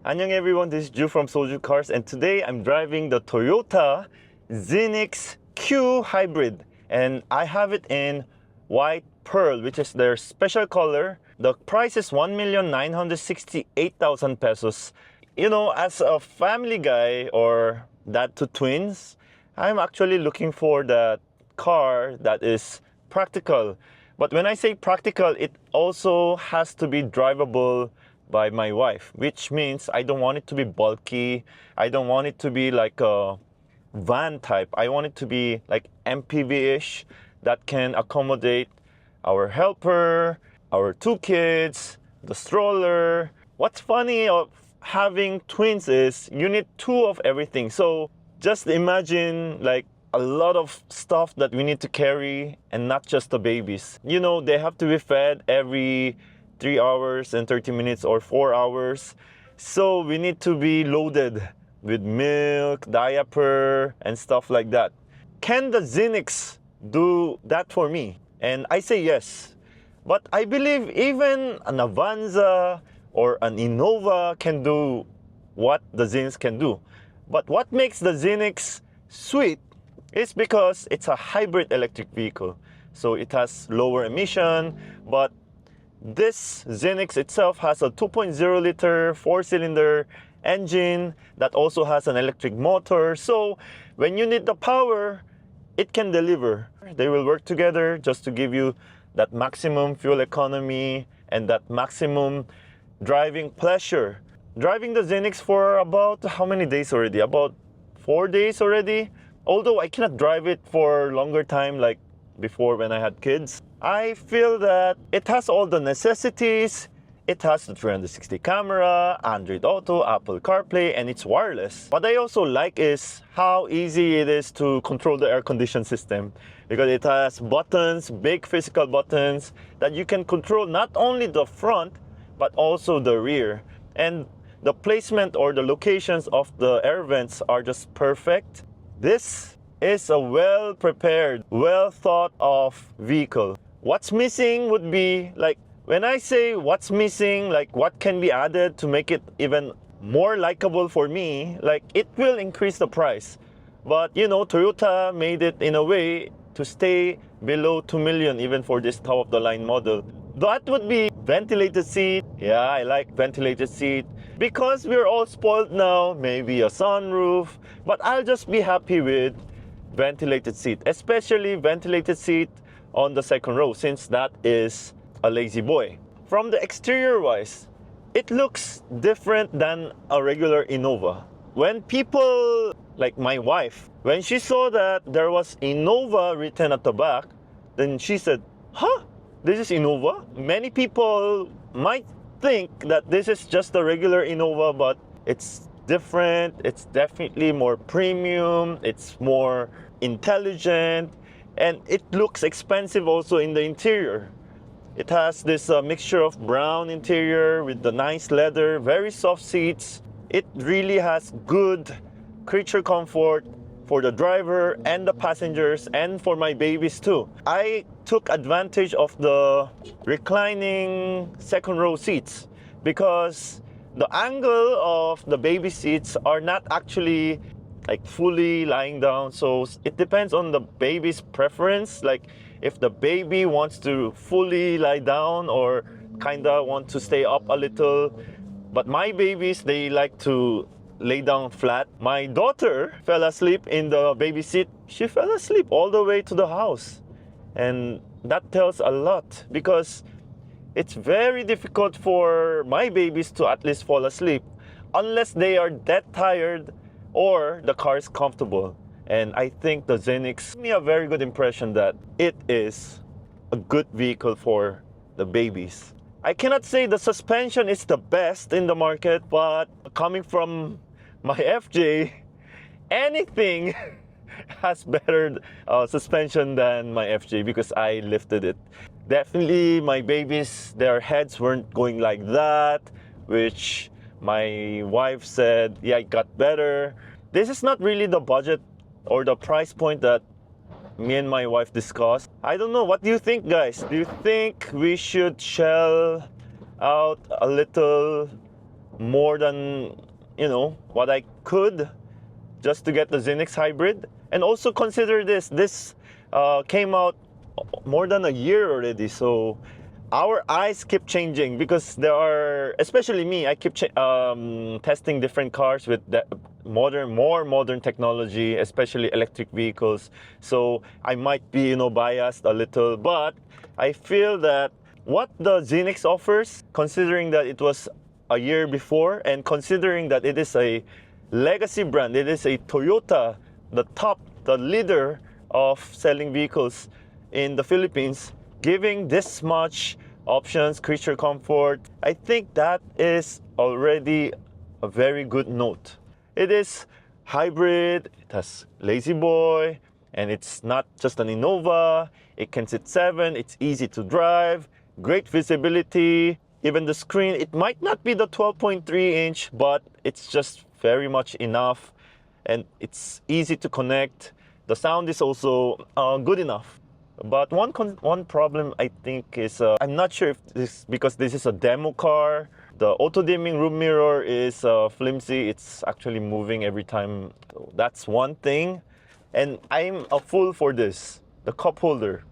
Annyeong everyone, this is Ju from Soju Cars, and today I'm driving the Toyota Zenix Q Hybrid, and I have it in white pearl, which is their special color. The price is 1,968,000 pesos. You know, as a family guy or dad to twins, I'm actually looking for that car that is practical. But when I say practical, it also has to be drivable by my wife, which means I don't want it to be bulky. I don't want it to be like a van type. I want it to be like MPV-ish that can accommodate our helper, our two kids, the stroller. What's funny of having twins is you need two of everything. So just imagine like a lot of stuff that we need to carry, and not just the babies. You know, they have to be fed every 3 hours and 30 minutes or 4 hours. So we need to be loaded with milk, diaper, and stuff like that. Can the Zenix do that for me? And I say yes. But I believe even an Avanza or an Innova can do what the Zenix can do. But what makes the Zenix sweet is because it's a hybrid electric vehicle. So it has lower emission, but this Zenix itself has a 2.0 liter 4-cylinder engine that also has an electric motor. So when you need the power, it can deliver. They will work together just to give you that maximum fuel economy and that maximum driving pleasure. Driving the Zenix for about how many days already? About 4 days already. Although I cannot drive it for longer time like before when I had kids. I feel that it has all the necessities. It has the 360 camera, Android Auto, Apple CarPlay, and it's wireless. What I also like is how easy it is to control the air condition system, because it has buttons, big physical buttons that you can control not only the front but also the rear. And the placement or the locations of the air vents are just perfect. This is a well-prepared, well-thought-of vehicle. What's missing would be, like, when I say what's missing, like what can be added to make it even more likable for me, like it will increase the price. But you know, Toyota made it in a way to stay below 2 million even for this top-of-the-line model. That would be ventilated seat. Yeah, I like ventilated seat. Because we're all spoiled now, maybe a sunroof, but I'll just be happy with ventilated seat, especially ventilated seat on the second row, since that is a lazy boy. From the exterior wise, it looks different than a regular Innova. When people, like my wife, when she saw that there was Innova written at the back, then she said, huh, this is Innova? Many people might think that this is just a regular Innova, but it's different. It's definitely more premium, it's more intelligent, and it looks expensive also in the interior. It has this mixture of brown interior with the nice leather, very soft seats. It really has good creature comfort for the driver and the passengers, and for my babies too. I took advantage of the reclining second row seats because the angle of the baby seats are not actually like fully lying down. So it depends on the baby's preference. Like if the baby wants to fully lie down or kinda want to stay up a little. But my babies, they like to lay down flat. My daughter fell asleep in the baby seat. She fell asleep all the way to the house. And that tells a lot, because it's very difficult for my babies to at least fall asleep unless they are that tired or the car is comfortable. And I think the Zenix gave me a very good impression that it is a good vehicle for the babies. I cannot say the suspension is the best in the market, but coming from my FJ, anything has better suspension than my FJ because I lifted it. Definitely my babies, their heads weren't going like that, which my wife said, yeah, it got better. This is not really the budget or the price point that me and my wife discussed. I don't know, what do you think, guys? Do you think we should shell out a little more than, what I could just to get the Zenix Hybrid. And also consider this came out more than a year already, so our eyes keep changing because there are, especially me, I keep testing different cars with the more modern technology, especially electric vehicles. So I might be, biased a little, but I feel that what the Zenix offers, considering that it was a year before, and considering that it is a legacy brand, it is a Toyota, the leader of selling vehicles in the Philippines, giving this much options, creature comfort, I think that is already a very good note. It is hybrid, it has lazy boy, and it's not just an Innova. It can sit 7, it's easy to drive, great visibility. Even the screen, it might not be the 12.3-inch, but it's just very much enough, and it's easy to connect. The sound is also good enough. But one problem I think is, I'm not sure if this, because this is a demo car, the auto-dimming room mirror is flimsy. It's actually moving every time. So that's one thing. And I'm a fool for this. The cup holder.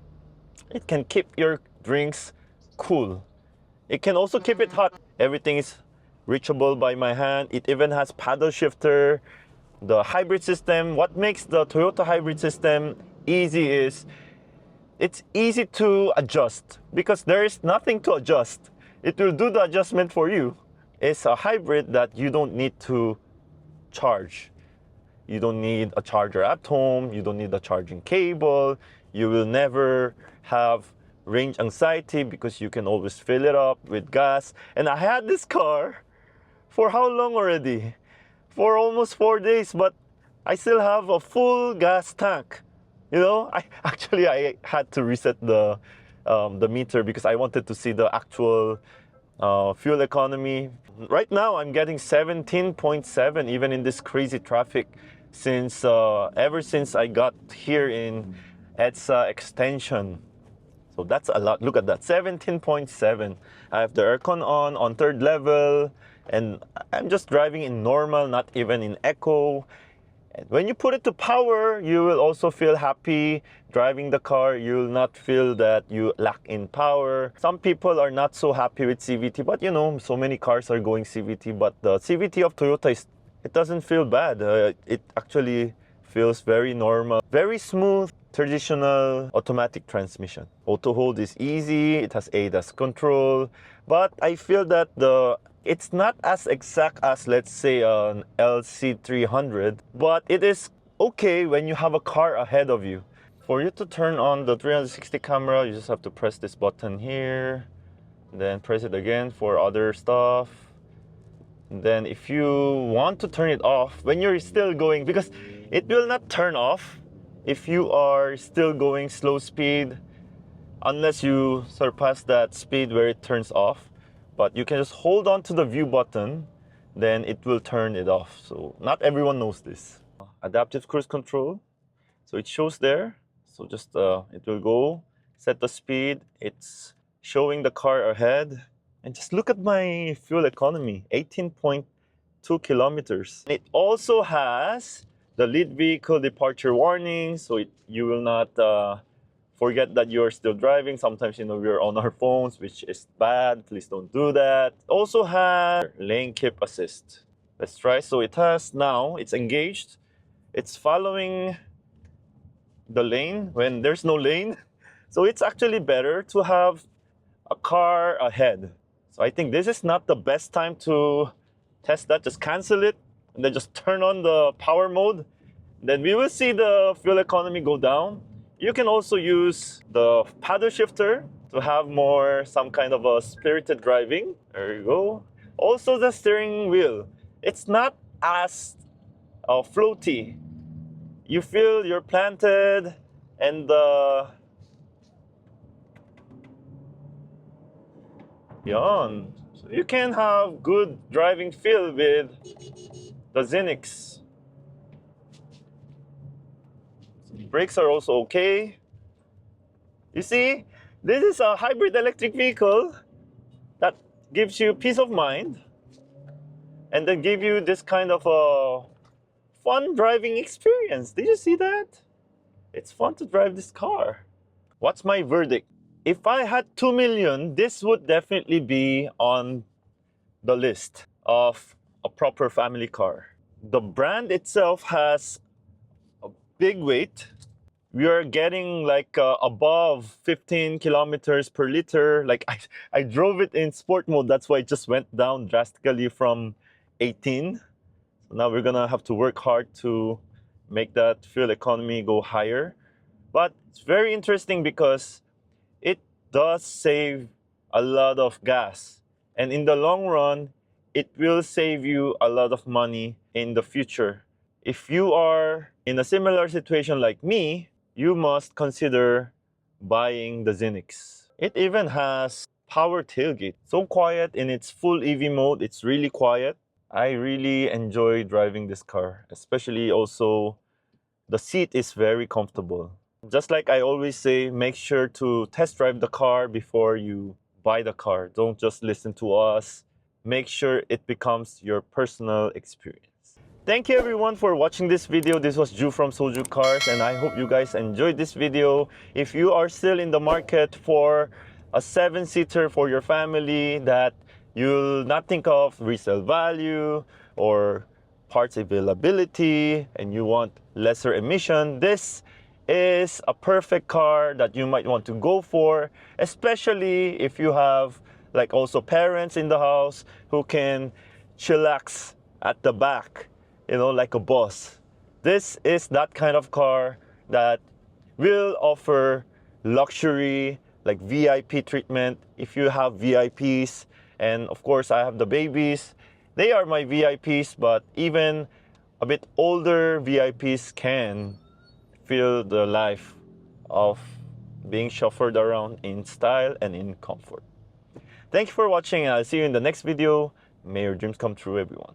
It can keep your drinks cool. It can also keep it hot. Everything is reachable by my hand. It even has paddle shifter. The hybrid system, what makes the Toyota hybrid system easy is it's easy to adjust because there is nothing to adjust. It will do the adjustment for you. It's a hybrid that you don't need to charge. You don't need a charger at home. You don't need a charging cable. You will never have range anxiety because you can always fill it up with gas. And I had this car for how long already? For almost 4 days, but I still have a full gas tank. I had to reset the meter because I wanted to see the actual fuel economy. Right now, I'm getting 17.7 even in this crazy traffic since ever since I got here in EDSA extension. So that's a lot. Look at that, 17.7. I have the aircon on 3rd level, and I'm just driving in normal, not even in eco. And when you put it to power, you will also feel happy driving the car. You will not feel that you lack in power. Some people are not so happy with CVT, but so many cars are going CVT. But the CVT of Toyota, it doesn't feel bad. It actually feels very normal, very smooth, traditional automatic transmission. Auto hold is easy. It has ADAS control, but I feel that it's not as exact as, let's say, an LC300, but it is okay when you have a car ahead of you. For you to turn on the 360 camera, you just have to press this button here, then press it again for other stuff. And then if you want to turn it off, when you're still going, because it will not turn off if you are still going slow speed, unless you surpass that speed where it turns off. But you can just hold on to the view button, then it will turn it off. So not everyone knows this. Adaptive cruise control. So it shows there. So just it will go, set the speed. It's showing the car ahead. And just look at my fuel economy, 18.2 kilometers. It also has the lead vehicle departure warning, so you will not forget that you're still driving. Sometimes, we're on our phones, which is bad. Please don't do that. Also has lane keep assist. Let's try. So it has now, it's engaged. It's following the lane when there's no lane. So it's actually better to have a car ahead. So I think this is not the best time to test that. Just cancel it and then just turn on the power mode. Then we will see the fuel economy go down. You can also use the paddle shifter to have some kind of a spirited driving. There you go. Also the steering wheel. It's not as floaty. You feel you're planted, and Yon. So you can have good driving feel with the Zenix. Brakes are also okay. You see, this is a hybrid electric vehicle that gives you peace of mind. and then give you this kind of a fun driving experience. Did you see that? It's fun to drive this car. What's my verdict? If I had 2 million, this would definitely be on the list of a proper family car. The brand itself has a big weight. We are getting like above 15 kilometers per liter. Like I drove it in sport mode. That's why it just went down drastically from 18. So now we're gonna have to work hard to make that fuel economy go higher. But it's very interesting because it does save a lot of gas. And in the long run, it will save you a lot of money in the future. If you are in a similar situation like me, you must consider buying the Zenix. It even has power tailgate. So quiet in its full EV mode, it's really quiet. I really enjoy driving this car, especially also the seat is very comfortable. Just like I always say, make sure to test drive the car before you buy the car. Don't just listen to us. Make sure it becomes your personal experience. Thank you everyone for watching this video. This was Ju from Soju Cars, and I hope you guys enjoyed this video. If you are still in the market for a 7-seater for your family that you'll not think of resale value or parts availability, and you want lesser emission, this is a perfect car that you might want to go for, especially if you have like also parents in the house who can chillax at the back, you know, like a boss. This is that kind of car that will offer luxury, like VIP treatment if you have VIPs. And of course, I have the babies. They are my VIPs, but even a bit older VIPs can feel the life of being chauffeured around in style and in comfort. Thank you for watching, and I'll see you in the next video. May your dreams come true, everyone.